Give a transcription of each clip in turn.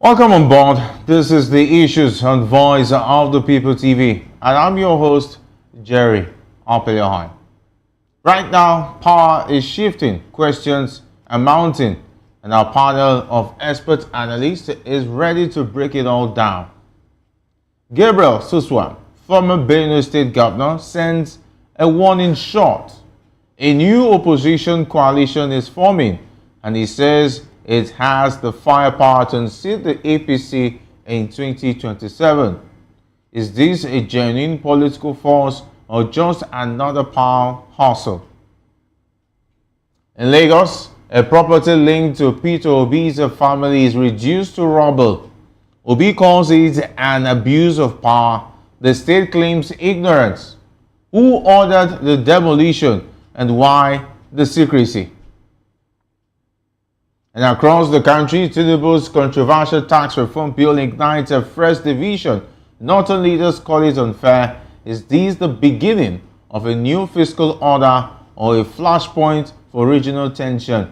Welcome on board. This is the Issues on Voice of the People TV, and I'm your host, Jerry Opeliohai. Right now, power is shifting, questions are mounting, and our panel of expert analysts is ready to break it all down. Gabriel Suswam, former Benue State Governor, sends a warning shot. A new opposition coalition is forming, and he says it has the firepower to unseat the APC in 2027. Is this a genuine political force or just another power hustle? In Lagos, a property linked to Peter Obi's family is reduced to rubble. Obi calls it an abuse of power. The state claims ignorance. Who ordered the demolition and why the secrecy? And across the country, Tinubu's controversial tax reform bill ignites a fresh division. Northern leaders call it unfair. Is this the beginning of a new fiscal order or a flashpoint for regional tension?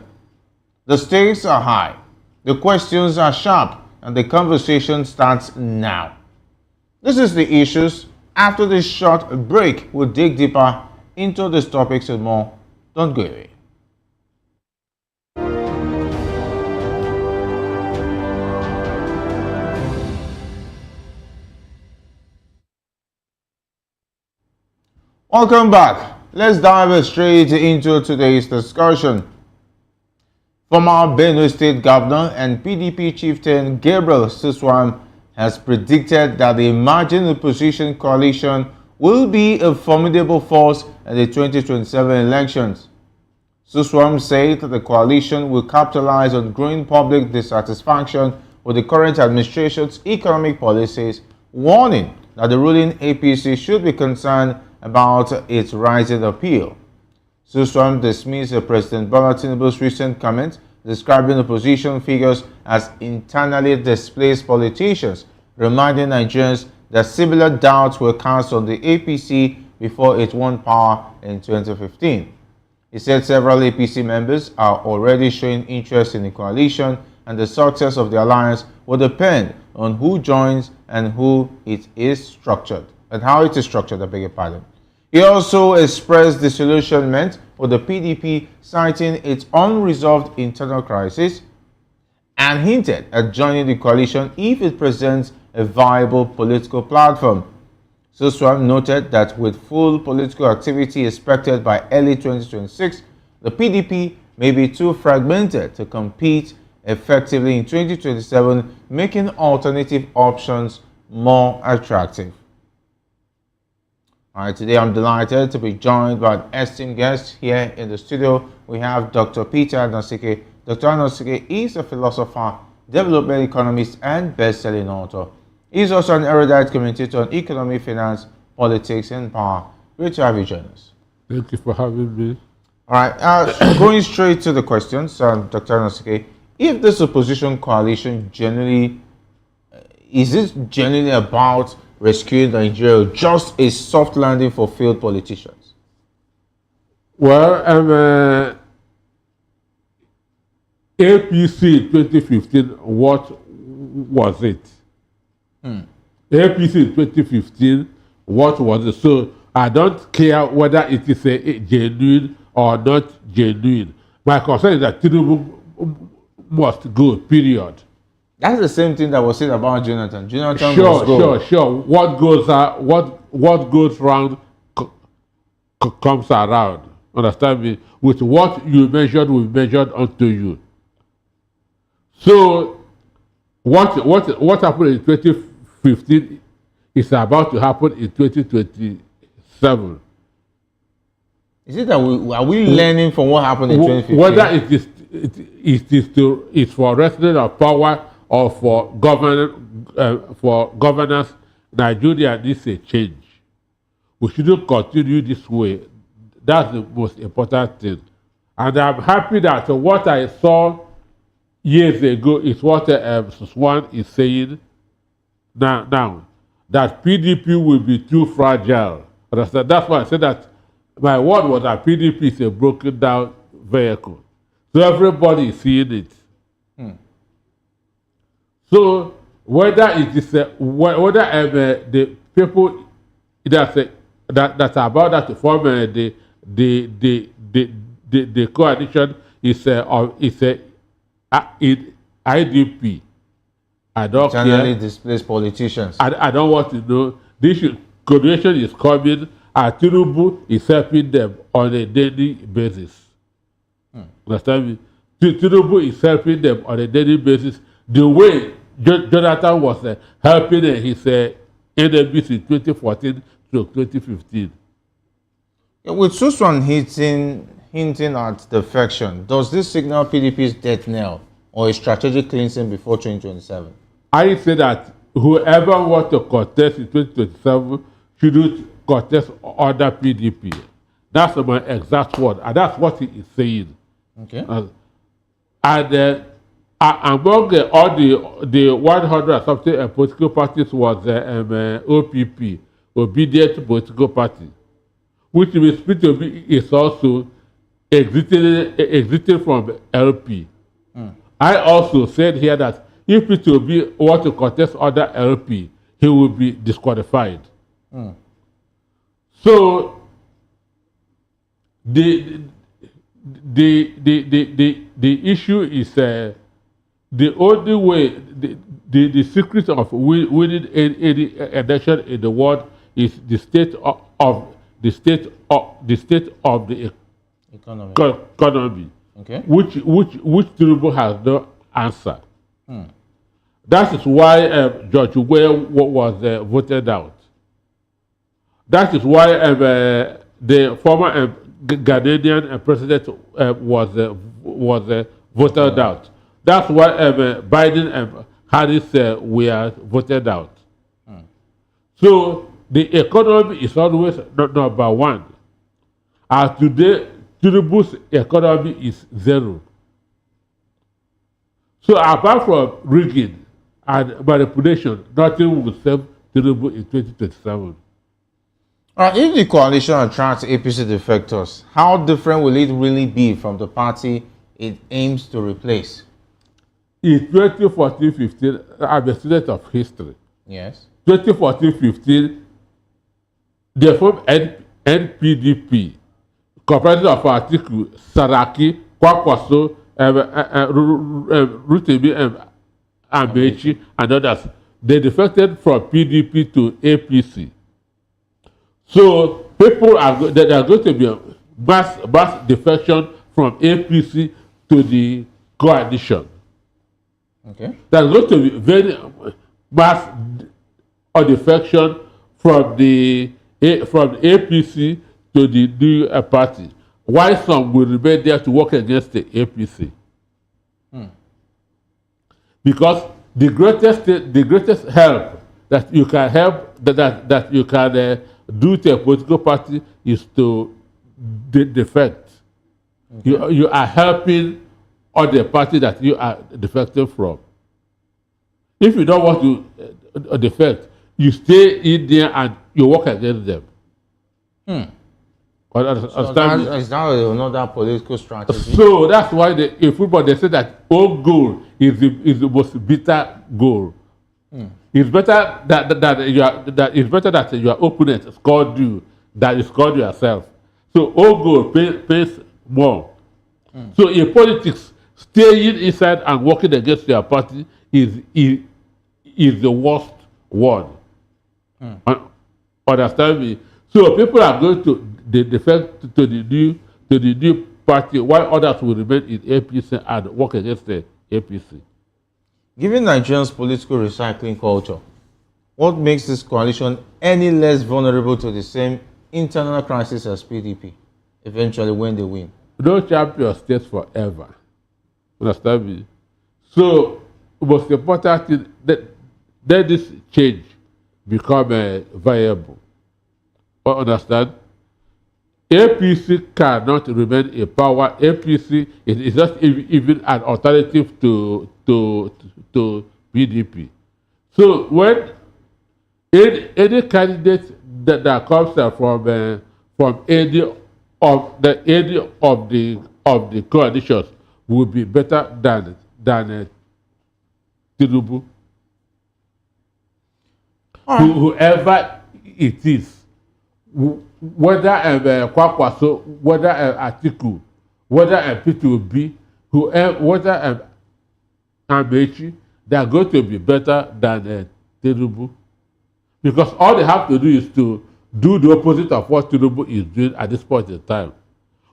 The stakes are high, the questions are sharp, and the conversation starts now. This is the Issues. After this short break, we'll dig deeper into these topics and more. Don't go away. Welcome back. Let's dive straight into today's discussion. Former Benue State Governor and PDP chieftain Gabriel Suswam has predicted that the emerging opposition coalition will be a formidable force in the 2027 elections. Suswam said that the coalition will capitalize on growing public dissatisfaction with the current administration's economic policies, warning that the ruling APC should be concerned about its rising appeal. Suswam dismissed President Bola Tinubu's recent comment describing opposition figures as internally displaced politicians, reminding Nigerians that similar doubts were cast on the APC before it won power in 2015. He said several APC members are already showing interest in the coalition, and the success of the alliance will depend on who joins and who it is structured. And how it is structured, I beg your pardon. He also expressed disillusionment with the PDP, citing its unresolved internal crisis, and hinted at joining the coalition if it presents a viable political platform. Suswam noted that with full political activity expected by early 2026, the PDP may be too fragmented to compete effectively in 2027, making alternative options more attractive. All right, today I'm delighted to be joined by an esteemed guest here in the studio. We have Dr. Peter Anosike. Dr. Anosike is a philosopher, development economist, and best-selling author. He's also an erudite commentator on economy, finance, politics, and power. Great to have you join us. Thank you for having me. All right, going straight to the questions, Dr. Anosike. If this opposition coalition is it generally about rescuing Nigeria, just a soft landing for failed politicians? Well, APC 2015, what was it? APC 2015, what was it? So I don't care whether it is a genuine or not genuine. My concern is that Tinubu must go, period. That's the same thing that was said about Jonathan. Jonathan must go. Sure. What goes round comes around. Understand me? With what you measured will be measured unto you. So what happened in 2015 is about to happen in 2027. Is it that are we learning from what happened in 2015? Whether it's for wrestling of power or for governance, Nigeria needs a change. We shouldn't continue this way. That's the most important thing. And I'm happy that what I saw years ago is what SWAN is saying now, that PDP will be too fragile. Understand? That's why I said that my word was that PDP is a broken down vehicle. So everybody is seeing it. So whether it is whether the people that are about that to form the coalition is IDP. I don't Internally care. displaced politicians. I don't want to know. This coalition is coming, and Tinubu is helping them on a daily basis. Understand me? Tinubu is helping them on a daily basis. The way Jonathan was helping his enemies in 2014 to 2015. With Suswam hinting at defection, does this signal PDP's death knell or a strategic cleansing before 2027? I say that whoever wants to contest in 2027 shouldn't contest other PDP. That's my exact word, and that's what he is saying. Okay. And among all the 100 something political parties was OPP, Obedient Political Party, which means PDP is also exiting from LP. I also said here that if P2B wants to contest other LP, he will be disqualified. So the issue is the only way the secret of winning any election in the world is the state of the economy. Okay. Which Tinubu has no answer. That is why George Weah was voted out. That is why the former Ghanaian president was voted out. That's why Biden and Harris were voted out. So the economy is always number one. And today, Tinubu's economy is zero. So apart from rigging and manipulation, nothing will save Tinubu in 2027. If the coalition attracts APC defectors, how different will it really be from the party it aims to replace? In 2014-15, I'm a student of history. Yes. 2014-15, they formed NPDP, comprising of Atiku, Saraki, Kwakwaso, Rotimi, Amechi, and others. They defected from PDP to APC. So people are going to be a mass defection from APC to the coalition. Okay. There's going to be very mass defection from the APC to the new party. Why some will remain there to work against the APC? Because the greatest help that you can that you can do to a political party is to defect. Okay. You are helping other party that you are defecting from. If you don't want to defect, you stay in there and you work against them. So that's another political strategy. So that's why in football they say that own goal is the most bitter goal. It's better that your opponent scored you than you scored yourself. So own goal pays more. So in politics, staying inside and working against your party is the worst one. Understand me? So people are going to defect to the new party, while others will remain in APC and work against the APC. Given Nigeria's political recycling culture, what makes this coalition any less vulnerable to the same internal crisis as PDP, eventually when they win? No champion stays forever. Understand me? So, most important thing that this change become viable. Understand? APC cannot remain in power. APC is not even an alternative to PDP. So when any candidate that comes from any of the coalitions will be better than Tinubu whoever it is, whether Kwakwaso, whether Atiku, whether P2B, whoever, whether Amechi, they are going to be better than Tinubu. Because all they have to do is to do the opposite of what Tinubu is doing at this point in time,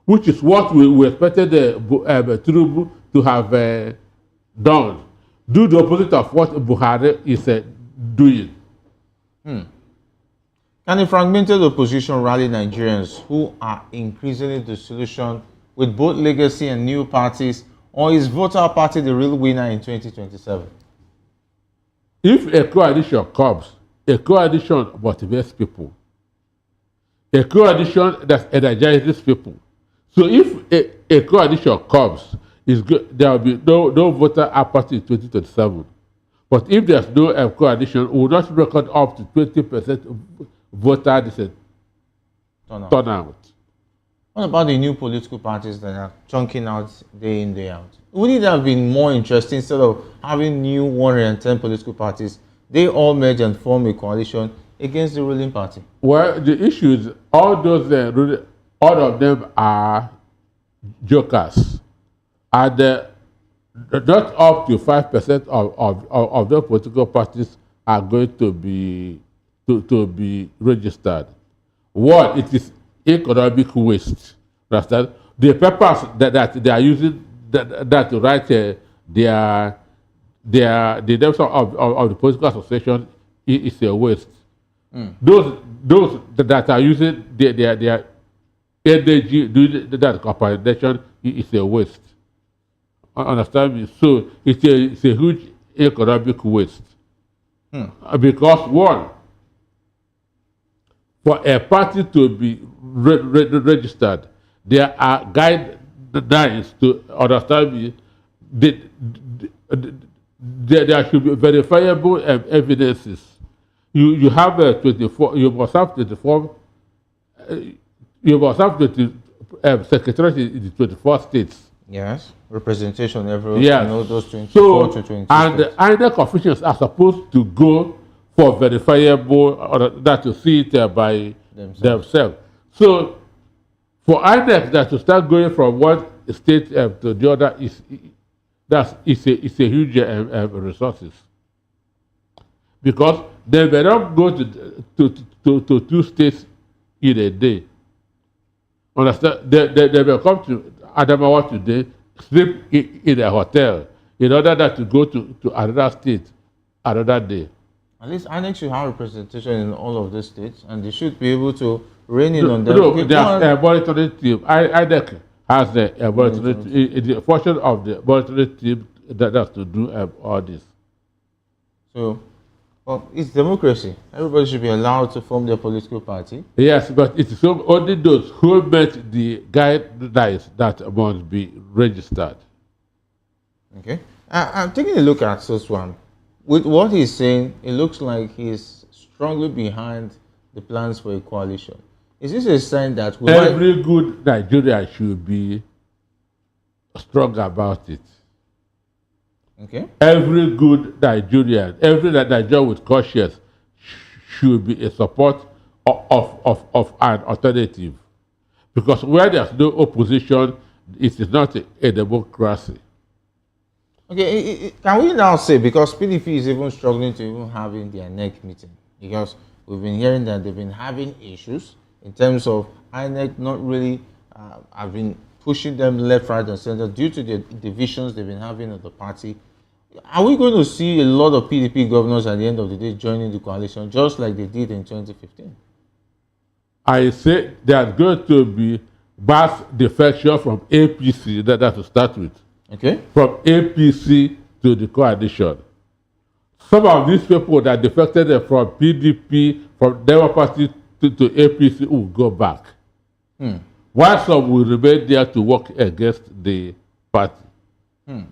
which is what we expected Tinubu to have done. Do the opposite of what Buhari is doing. Can a fragmented opposition rally Nigerians who are increasingly disillusioned with both legacy and new parties, or is voter party the real winner in 2027? If a coalition comes, a coalition motivates people. A coalition that energizes people. So if a coalition comes, there will be no voter apathy in 2027. But if there's no coalition, we will not record up to 20% voter turnout. What about the new political parties that are chunking out day in, day out? Wouldn't it have been more interesting instead of having new 110 political parties, they all merge and form a coalition against the ruling party? Well, the issue is all of them are jokers. And not up to 5% of the political parties are going to be registered. One, it is economic waste. Understand? The papers that they are using that to write the names of the political association is a waste. Those that are using their energy doing that compilation is a waste. Understand me? So it's a huge economic waste. Because one, for a party to be registered, there are guidelines to understand me. There should be verifiable evidences. You have 24. You must have 24. You must have 20 secretaries in the 24 states. Yes, representation everywhere. Yes. Those 24 to 20 and the INEC officials are supposed to go for verifiable, or that to see it by themselves. So for INEC that to start going from one state to the other is a huge resources, because they may not go to two states in a day. Understand? They will come to Adamawa today, sleep in a hotel in order that to go to another state another day. At least INEC should have representation in all of these states, and they should be able to rein in on them. No, there's a monitoring team. INEC has a monitoring team. The function of the monitoring team that has to do all this. So, well, it's democracy. Everybody should be allowed to form their political party. Yes, but it's only those who met the guidelines that must be registered. Okay. I'm taking a look at Suswam. With what he's saying, it looks like he's strongly behind the plans for a coalition. Is this a sign that every good Nigerian should be strong about it? Okay. Every good Nigerian, every Nigerian with conscience should be in support of an alternative. Because where there's no opposition, it is not a democracy. Okay, can we now say, because PDP is even struggling to even having their NEC meeting, because we've been hearing that they've been having issues in terms of INEC not really have been pushing them left, right, and center due to the divisions they've been having at the party. Are we going to see a lot of PDP governors at the end of the day joining the coalition, just like they did in 2015? I say there's going to be mass defection from APC, that's to start with. Okay. From APC to the coalition. Some of these people that defected from PDP, from Labour Party to APC will go back. While some will remain there to work against the party. All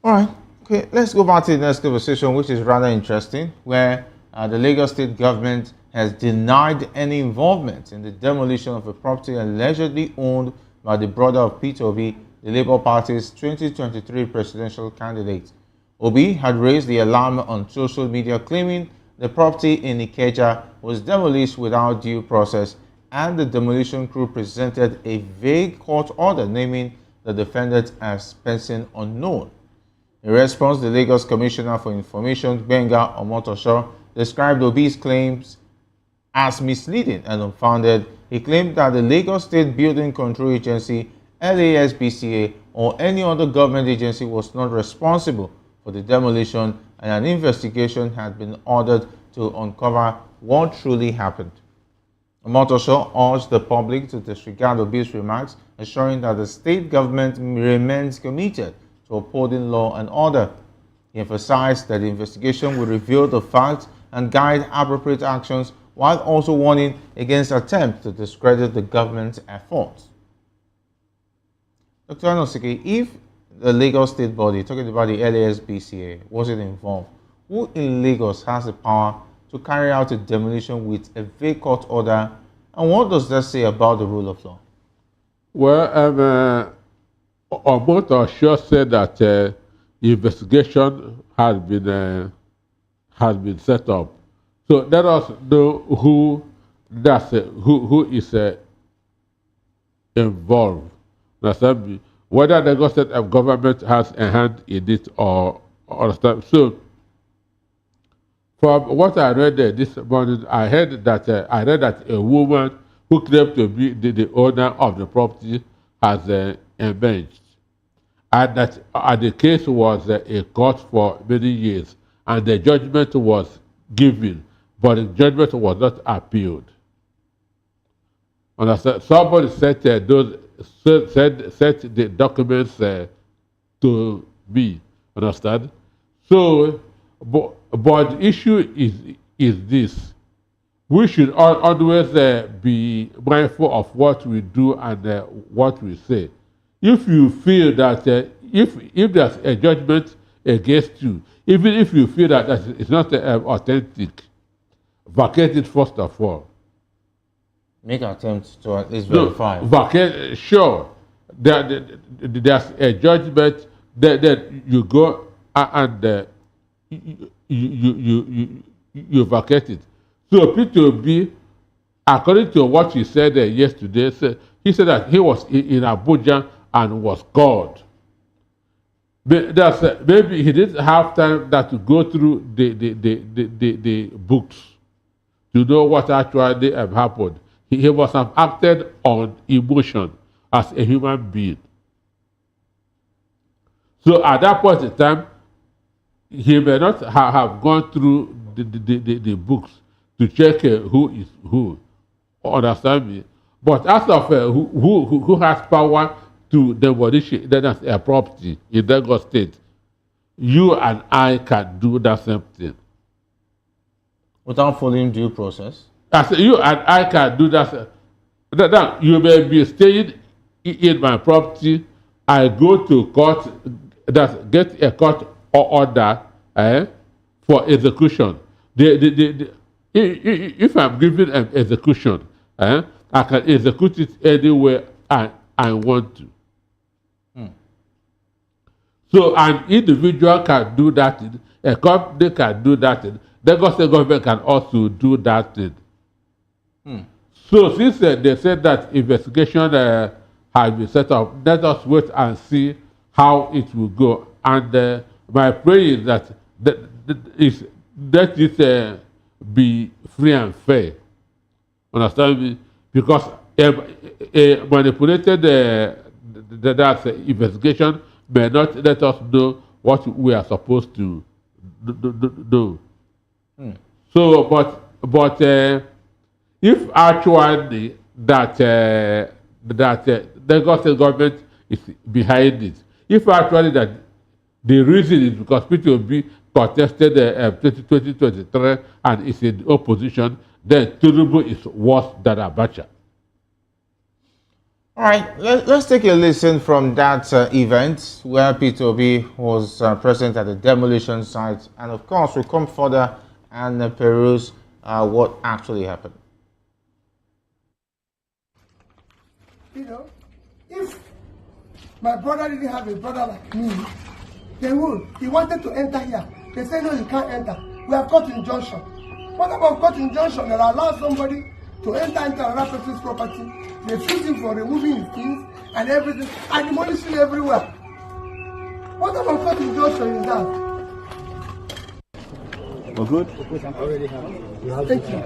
right. Okay, let's go back to the next conversation, which is rather interesting, where the Lagos state government has denied any involvement in the demolition of a property allegedly owned by the brother of Peter Obi, the Labour Party's 2023 presidential candidate. Obi had raised the alarm on social media, claiming the property in Ikeja was demolished without due process, and the demolition crew presented a vague court order naming the defendant as person unknown. In response, the Lagos Commissioner for Information, Benga Omotosho, described Obi's claims as misleading and unfounded. He claimed that the Lagos State Building Control Agency, LASBCA, or any other government agency was not responsible for the demolition, and an investigation had been ordered to uncover what truly happened. Omotosho urged the public to disregard Obi's remarks, assuring that the state government remains committed to upholding law and order. He emphasized that the investigation will reveal the facts and guide appropriate actions, while also warning against attempts to discredit the government's efforts. Dr. Anosike, if the Lagos State body, talking about the LASBCA, wasn't involved, who in Lagos has the power to carry out a demolition with a vague court order, and what does that say about the rule of law? Well, Omotosho said that investigation has been set up. So let us know who is involved. Whether the Lagos State government has a hand in it or understand. So from what I read this morning, I read that a woman who claimed to be the owner of the property has emerged, and that the case was in court for many years, and the judgment was given, but the judgment was not appealed. Understand? Somebody sent the documents to me. Understand? So, but the issue is this: we should always be mindful of what we do and what we say. If you feel that if there's a judgment against you, even if you feel that it's not authentic, vacate it first of all. Make attempts to at least verify. Vacate, sure. There's a judgment that you go and you vacate it. So P2B, according to what he said yesterday, he said that he was in Abuja and was called. Maybe he didn't have time to go through the books to know what actually happened. He must have acted on emotion as a human being. So at that point in time, he may not have gone through the books to check who is who. Understand me? But as of who has power to demolish that's a property in Lagos State, you and I can do that same thing. Without following due process? I said, you and I can do that. That you may be staying in my property. I go to court, get a court order for execution. If I'm given an execution, I can execute it anywhere I want to. So an individual can do that thing, a company can do that thing, the Lagos State government can also do that thing. So since they said that investigation has been set up, let us wait and see how it will go. And my prayer is that let it be free and fair. Understand me? Because a manipulated that investigation may not let us know what we are supposed to do. So, but if actually that the Lagos State government is behind it, if actually that the reason is because P2B contested 2023 and is in opposition, then Tinubu is worse than Abacha. All right, let's take a listen from that event where P2B was present at the demolition site, and of course we'll come further and peruse what actually happened. You know, if my brother didn't have a brother like me, they would. He wanted to enter here. They said, no, you can't enter. We have got injunction. What about court injunction that allows somebody to enter into another person's property, refusing for removing his things and everything, and demolishing everywhere? What about court injunction is that? We're good? Thank you.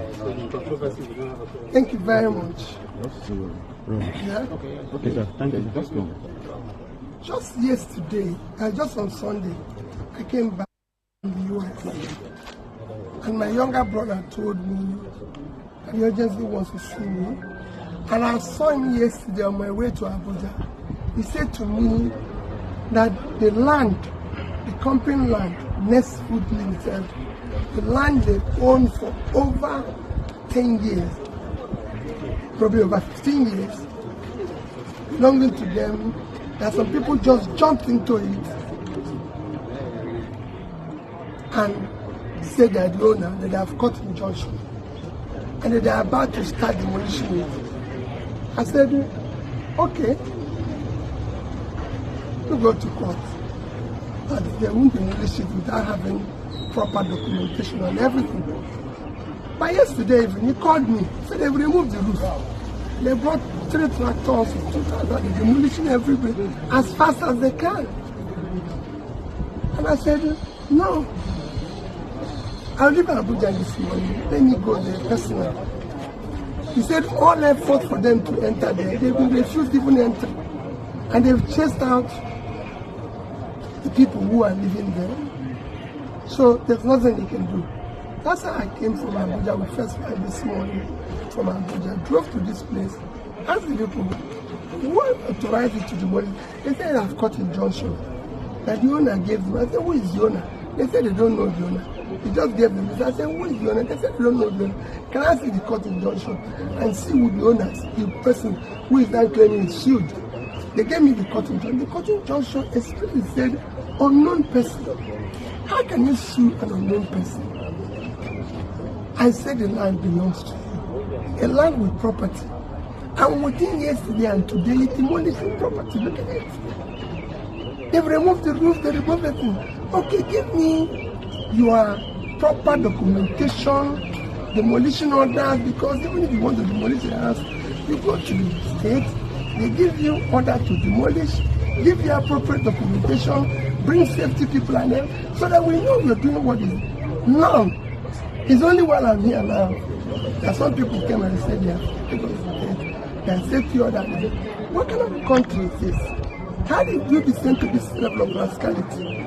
Thank you very much. Yeah? Okay, sir. Thank you. Let's go. Just yesterday, just on Sunday, I came back from the US. And my younger brother told me that he urgently wants to see me. And I saw him yesterday on my way to Abuja. He said to me that the land, the company land, Nest Food Limited, the land they own for over 10 years, probably over 15 years, belonging to them, that some people just jumped into it and said they're the owner, that they have cut injunction, and that they're about to start demolishing it. I said, okay, we go to court. But they won't demolish it without having proper documentation and everything. But yesterday evening, he called me, said they've removed the roof. They brought 3 tractors, 2,000, they're demolishing everything as fast as they can. And I said, no. I'll leave Abuja this morning. Let me go there personally. He said all effort for them to enter there, they've been refused even enter. And they've chased out the people who are living there. So there's nothing they can do. That's how I came from Abuja. We first flight this morning from Abuja, drove to this place, asked the people, what authorized you to demolish? They said I've cut injunction. That the owner gave them. I said, who is the owner? They said they don't know the owner. He just gave them this. I said, who is the owner? They said they don't know the owner. Can I see the cut injunction and see who the owner is, the person who is now claiming is sued? They gave me the cut injunction. The cut injunction explicitly said unknown person. How can you sue an unknown person? I said the land belongs to you. A land with property. And within yesterday and today, it demolished the property. Look at it. They've removed the roof, they removed everything. Okay, give me your proper documentation, demolition orders, because even if you want to demolish the house, you go to the state, they give you order to demolish, give you appropriate documentation, bring safety people and them, so that we know you're doing what is. Now, it's only while I'm here now that some people came and said they are safety order. What kind of country is this? How did you descend to this level of rascality?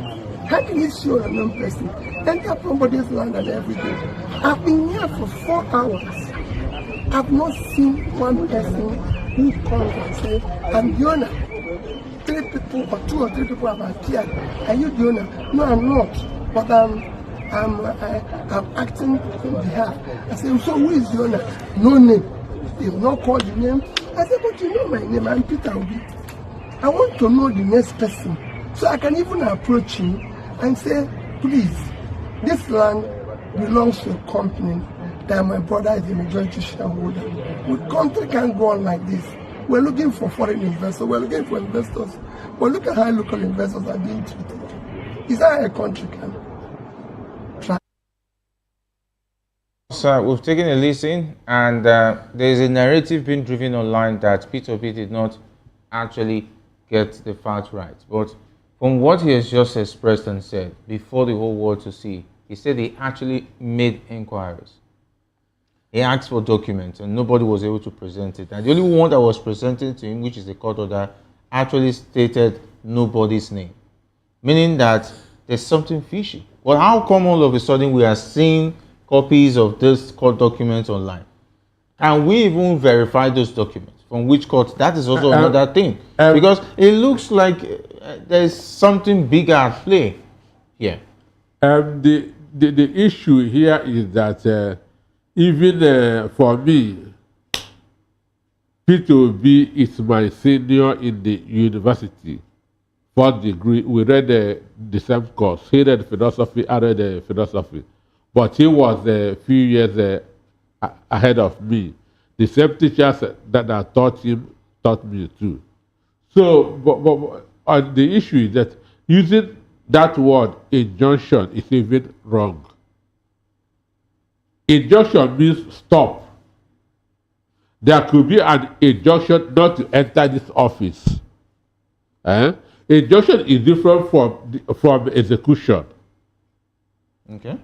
How can you sue an unknown person? Enter somebody's land and everything. I've been here for 4 hours. I've not seen one person who comes and says, I'm the owner. 3 people or 2 or 3 people have appeared. Are you the owner? No, I'm not. But I'm acting on behalf. I said, so who is the owner? No name. They've not called the name. I said, but you know my name. I'm Peter Obi. I want to know the next person so I can even approach him and say, please, this land belongs to a company that my brother is the majority shareholder. The country can't go on like this. We're looking for foreign investors. We're looking for investors. But look at how local investors are being treated. Is that a country can try? Sir, we've taken a listen, and there is a narrative being driven online that P2P did not actually get the facts right. But from what he has just expressed and said before the whole world to see, he said he actually made inquiries. He asked for documents and nobody was able to present it. And the only one that was presented to him, which is the court order, actually stated nobody's name. Meaning that there's something fishy. Well, how come all of a sudden we are seeing copies of this court documents online? Can we even verify those documents? From which court? That is also another thing. Because it looks like there's something bigger at play here. The issue here is that even for me, P2B is my senior in the university. 4th degree, we read the same course. He read philosophy, I read philosophy. But he was a few years ahead of me. The same teachers that I taught him taught me too. So, but the issue is that using that word injunction is even wrong. injunction means stop. There could be an injunction not to enter this office. Injunction is different from execution. Okay.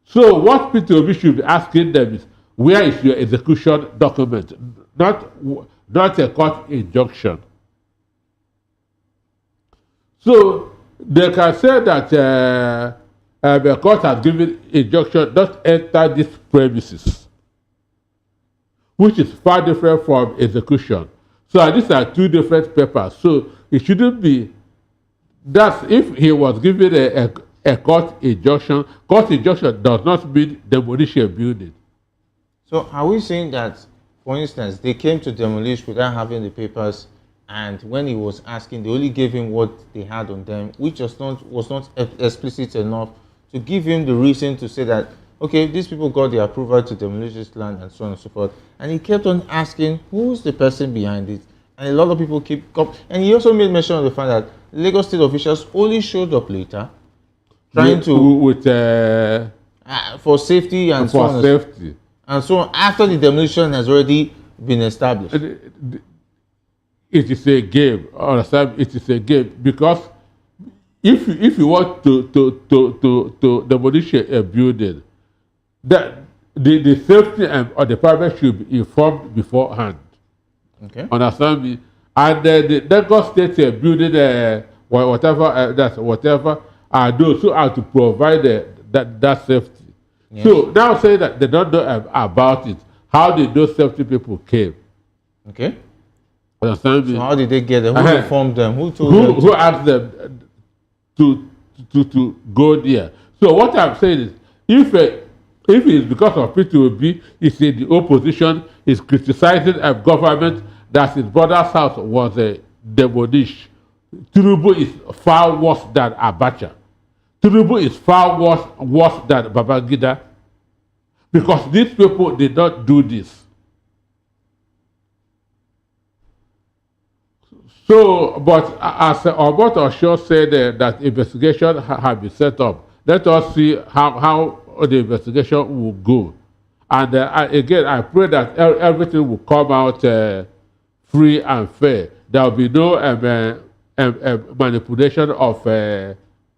So what P2B should be asking them is, where is your execution document? Not a court injunction. So they can say that the court has given injunction not enter these premises, which is far different from execution. So these are two different papers. So it shouldn't be that if he was given a court injunction does not mean demolition building. So are we saying that, for instance, they came to demolish without having the papers, and when he was asking, they only gave him what they had on them, which was not explicit enough to give him the reason to say that, okay, these people got the approval to demolish this land and so on and so forth. And he kept on asking, who's the person behind it? And a lot of people and he also made mention of the fact that Lagos state officials only showed up later, trying for safety and so on. Safety. And so on, after the demolition has already been established. It is a game. Understand? It is a game because if you want to demolish a building, that the safety or the private should be informed beforehand. Okay. Understand me? And the Lagos State building whatever are those who are to provide that safety. Yes. So now say that they don't know about it. How did those safety people came? Okay. Understand me? So how did they get them? Who informed them? Who told them? Who asked them to go there? So what I'm saying is, if it is because of P2B, is in the opposition, is criticizing a government that his brother's house was demolished. Tinubu is far worse than Abacha. Tinubu is far worse than Babangida, because these people did not do this. So, but as Obot Osho said that investigation have been set up, let us see how the investigation will go. And again, I pray that everything will come out free and fair. There will be no manipulation of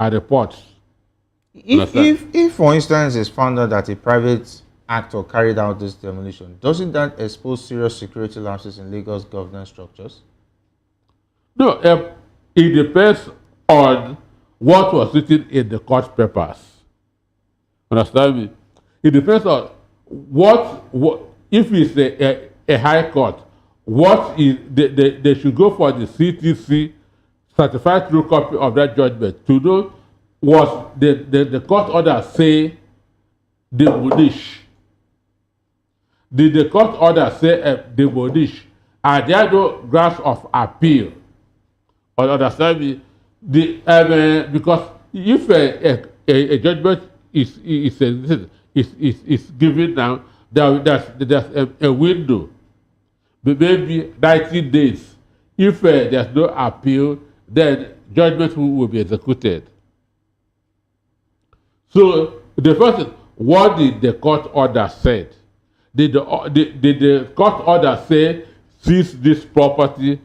reports. If, for instance, it's found out that a private actor carried out this demolition, doesn't that expose serious security lapses in Lagos governance structures? No, it depends on what was written in the court papers. Understand me? It depends on what if it's a high court, what is they should go for the CTC, certified true copy of that judgment, to know was the court order say demolish. Did the court order say demolish? Are there no grounds of appeal? Or understand me? Because if a judgment is given now, there's a window, maybe 90 days. If there's no appeal, then judgment will be executed. So the first is, what did the court order say? Did the court order say seize this property,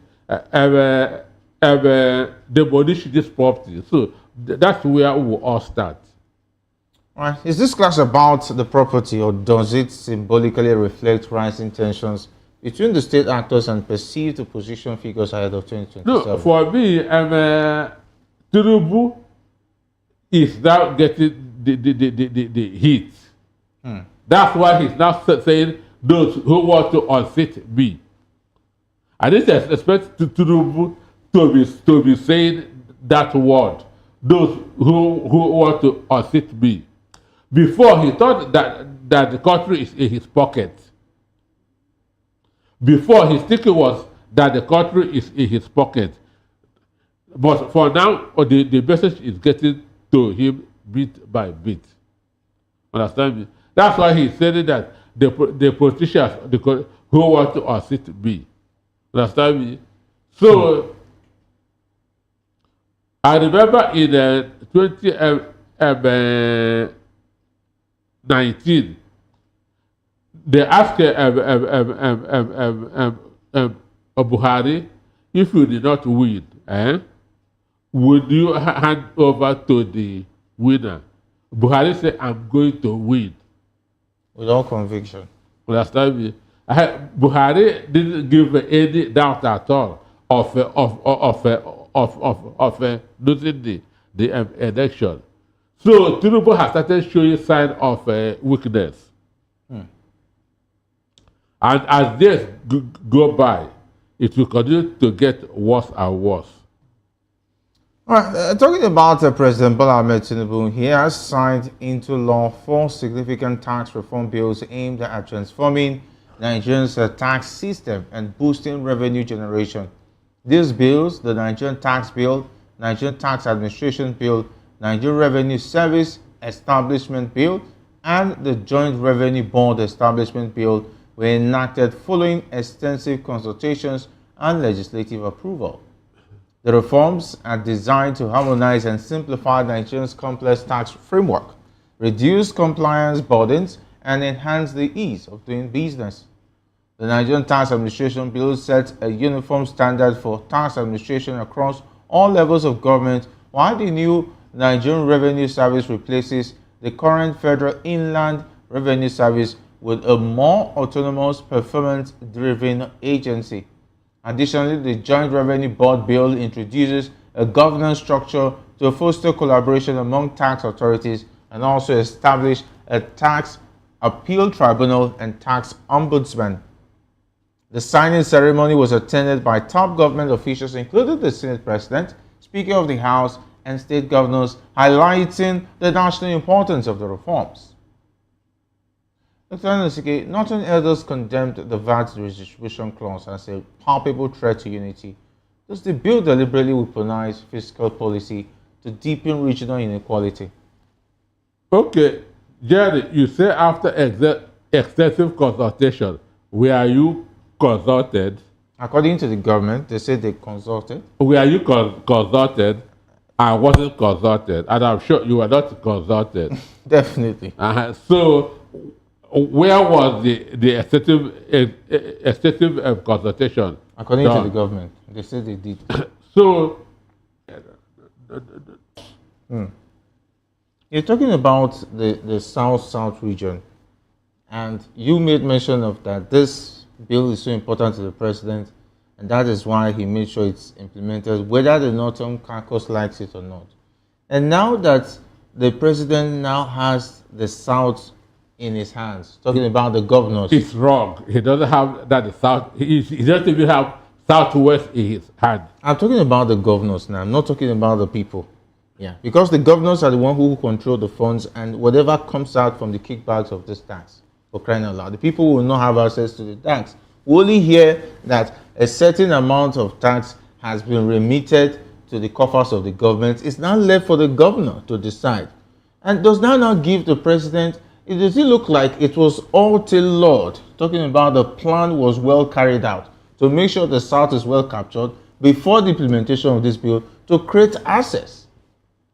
demolish this property? So that's where we will all start. All right. Is this clash about the property, or does it symbolically reflect rising tensions between the state actors and perceived opposition figures ahead of 2027? No, for me, Tinubu is now getting the heat. That's why he's now saying those who want to unseat me. I didn't expect Tinubu to be saying that word. Those who want to unseat me. Before, he thought that the country is in his pocket. Before, his thinking was that the country is in his pocket. But for now, the message is getting to him bit by bit. Understand me? That's why he's saying that the politicians who want to unseat me. Understand me? So, I remember in 2019, they asked Buhari, if you did not win, would you hand over to the winner? Buhari said, I'm going to win. Without conviction. Understand me? Buhari didn't give any doubt at all of losing the election. So Tinubu has started showing signs of weakness. And as days go by, it will continue to get worse and worse. All right, talking about President Bola Ahmed Tinubu, he has signed into law 4 significant tax reform bills aimed at transforming Nigeria's tax system and boosting revenue generation. These bills, the Nigerian Tax Bill, Nigerian Tax Administration Bill, Nigerian Revenue Service Establishment Bill, and the Joint Revenue Board Establishment Bill, were enacted following extensive consultations and legislative approval. The reforms are designed to harmonize and simplify Nigeria's complex tax framework, reduce compliance burdens, and enhance the ease of doing business. The Nigerian Tax Administration Bill sets a uniform standard for tax administration across all levels of government, while the new Nigerian Revenue Service replaces the current Federal Inland Revenue Service with a more autonomous, performance-driven agency. Additionally, the Joint Revenue Board Bill introduces a governance structure to foster collaboration among tax authorities and also establish a tax appeal tribunal and tax ombudsman. The signing ceremony was attended by top government officials, including the Senate President, Speaker of the House, and state governors, highlighting the national importance of the reforms. Dr. Anosike, Northern elders condemned the VAT redistribution clause as a palpable threat to unity. Does the bill deliberately weaponize fiscal policy to deepen regional inequality? Okay, Jerry, you say after extensive consultation, were you consulted? According to the government, they said they consulted. Were you consulted? I wasn't consulted, and I'm sure you were not consulted. Definitely. So, where was the extensive consultation? According to the government, they said they did. So, You're talking about the South-South region, and you made mention of that this bill is so important to the president, and that is why he made sure it's implemented, whether the Northern caucus likes it or not. And now that the president now has the South in his hands, talking about the governors. It's wrong. He doesn't have that South. He doesn't even have Southwest in his hand. I'm talking about the governors now. I'm not talking about the people. Yeah. Because the governors are the one who control the funds and whatever comes out from the kickbacks of this tax, for crying out loud. The people will not have access to the tax. We only hear that a certain amount of tax has been remitted to the coffers of the government. It's now left for the governor to decide. And does that not give the president, does it look like it was all tailored, talking about the plan was well carried out to make sure the South is well captured before the implementation of this bill to create access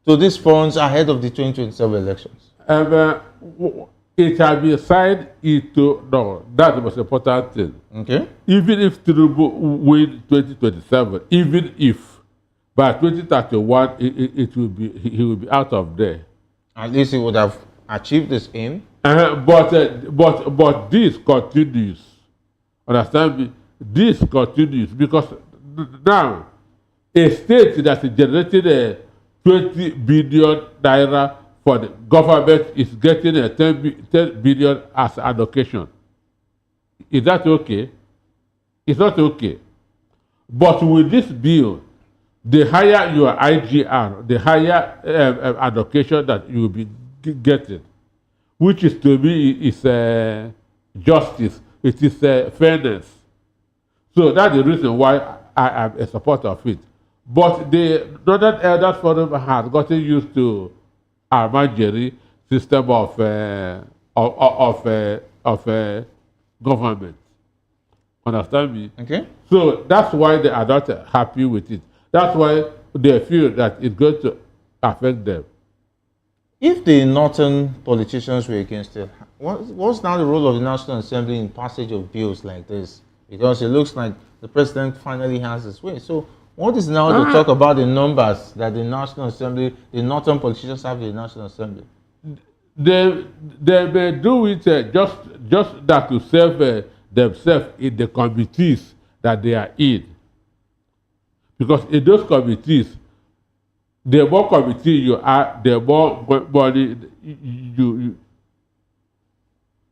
to these funds ahead of the 2027 elections? It has been signed into, no, that's the most important thing. Okay. Even if Tinubu win 2027, even if by 2031 it will be, he will be out of there. At least he would have achieved this aim. But this continues. Understand me? This continues because now a state that is generating 20 billion naira for the government is getting a 10 billion as allocation. Is that okay? It's not okay. But with this bill, the higher your IGR, the higher allocation that you will be getting, which is to me is justice, it is fairness. So that's the reason why I am a supporter of it. But the Northern Elders Forum has gotten used to Armageri system of government. Understand me? Okay. So that's why they are not happy with it. That's why they feel that it's going to affect them. If the northern politicians were against it, what's now the role of the National Assembly in passage of bills like this? Because it looks like the president finally has his way. So what is now to talk about the numbers that the National Assembly, the northern politicians have in the National Assembly? They may do it just that to serve themselves in the committees that they are in. Because in those committees, the more committee you are, the more money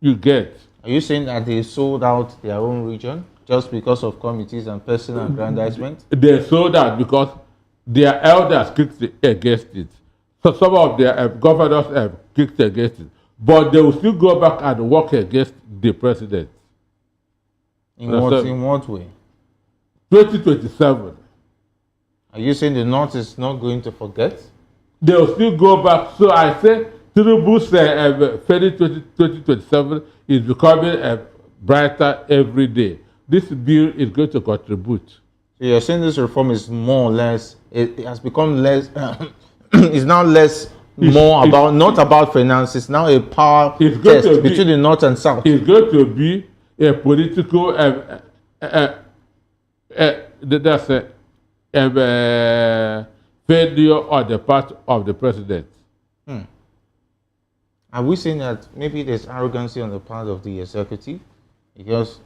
you get. Are you saying that they sold out their own region just because of committees and personal aggrandizement? They sold out because their elders kicked against it. So some of their governors have kicked against it. But they will still go back and work against the president. In what way? 2027. Are you saying the North is not going to forget? They will still go back. So I say Tinubu's 2027 is becoming brighter every day. This bill is going to contribute. So you're saying this reform is more or less, it has become less, it's now less, not about finance. It's now a power test between the North and South. It's going to be a political failure on the part of the president. Are we saying that maybe there's arrogancy on the part of the executive? Because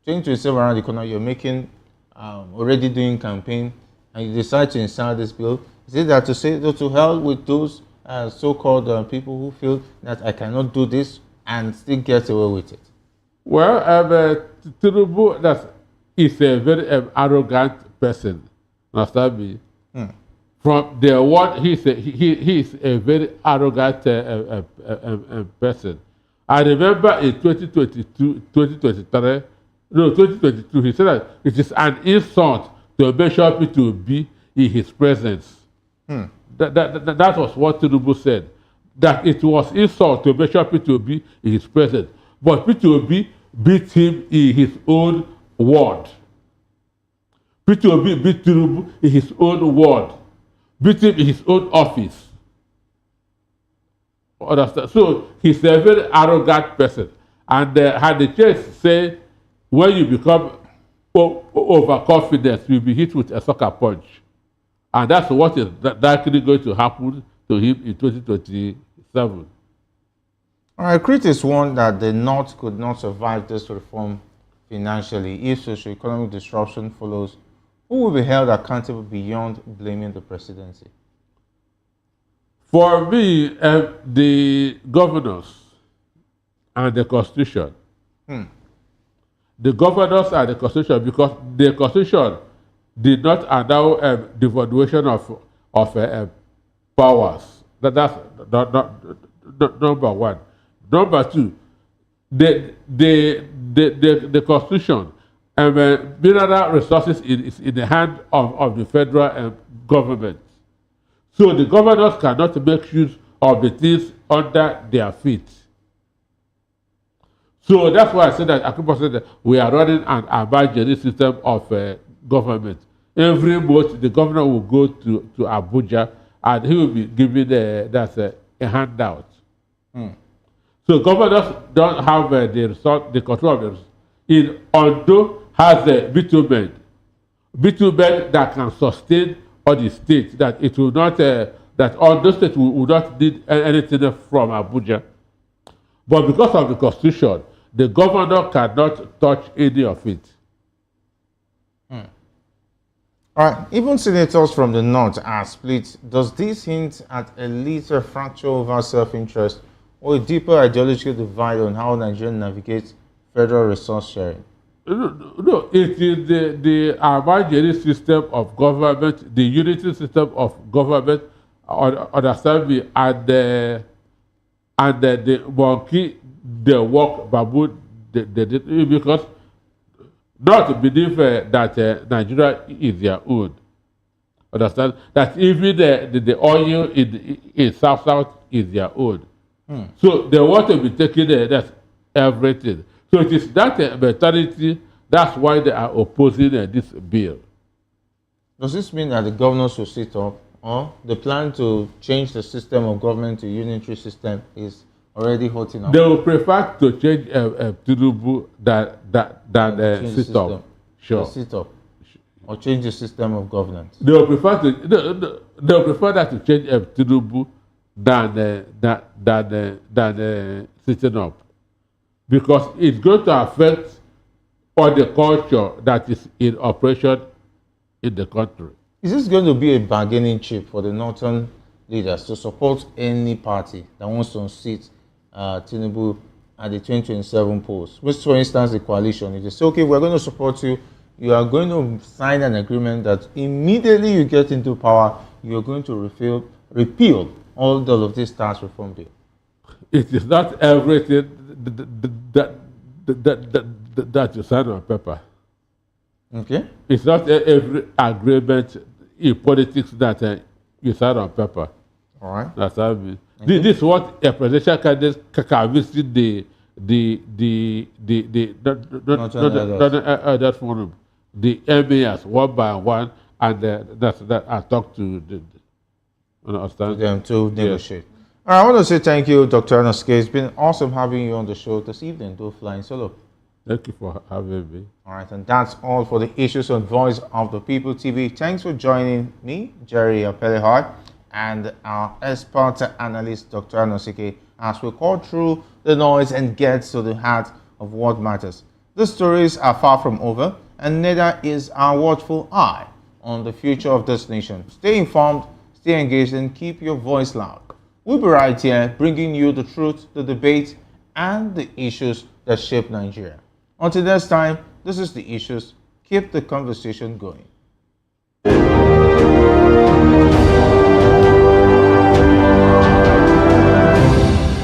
2027 around the corner, you're making, already doing campaign, and you decide to insert this bill. Is it that to say to hell with those so-called people who feel that I cannot do this and still get away with it? Well, Tinubu is a very arrogant person. Understand me? From the one, he is a very arrogant person. I remember in 2022, he said that it is an insult to make sure people to be in his presence. That was what Tinubu said. That it was insult to make sure people to be in his presence. But people beat him in his own word. People beat Tinubu in his own word. Beat him in his own office. Understand? So he's a very arrogant person. And had the chance say, when you become overconfident, you'll be hit with a sucker punch. And that's what is likely going to happen to him in 2027. All right, critics warned that the North could not survive this reform financially if socio-economic disruption follows. Who will be held accountable beyond blaming the presidency? For me, the governors and the constitution. The governors and the constitution, because the constitution did not allow devaluation of powers. That's number one. Number two, the constitution and mineral resources is in the hand of the federal government. So the governors cannot make use of the things under their feet. So that's why I said that Akubo said that we are running an emergency system of government. Every month the governor will go to Abuja and he will be given a handout. So governors don't have the control of them. In Ondo has a bitumen that can sustain all the states, that it will not, that Ondo state will not need anything from Abuja. But because of the constitution, the governor cannot touch any of it. All right, even senators from the North are split. Does this hint at a little fracture over self-interest or a deeper ideological divide on how Nigeria navigates federal resource sharing? No, it is the emergency system of government, the unity system of government, understand me, and the monkey, the work baboon, because not believe that Nigeria is their own. Understand? That even the oil in Southsouth is their own. So they want to be taking that's everything. So it is that mentality, that's why they are opposing this bill. Does this mean that the governors will sit up or the plan to change the system of government to unitary system is already hotting up? They will prefer to change Tinubu than Change the sit system. up. Sure. Sit up. Or change the system of governance. They will prefer that to change Tinubu than sitting up, because it's going to affect all the culture that is in operation in the country. Is this going to be a bargaining chip for the northern leaders to support any party that wants to unseat Tinubu at the 2027 polls? Which, for instance, the coalition, if they say, okay, we're going to support you, you are going to sign an agreement that immediately you get into power, you're going to repeal all of this tax reform bill. It is not everything that you sign on paper. Okay. It's not every agreement in politics that you sign on paper. All right. That's how I mean. Okay. This is what a presidential candidate can visit that forum, the emirs one by one, and that I talk to them to negotiate. All right, I want to say thank you, Dr. Ernest K. It's been awesome having you on the show this evening. Do flying solo. Thank you for having me. All right, and that's all for the Issues on Voice of the People TV. Thanks for joining me, Jerry Apelihart, and our expert analyst, Dr. Anosike, as we call through the noise and get to the heart of what matters. The stories are far from over, and neither is our watchful eye on the future of this nation. Stay informed, stay engaged, and keep your voice loud. We'll be right here bringing you the truth, the debate, and the issues that shape Nigeria. Until next time, this is The Issues. Keep the conversation going.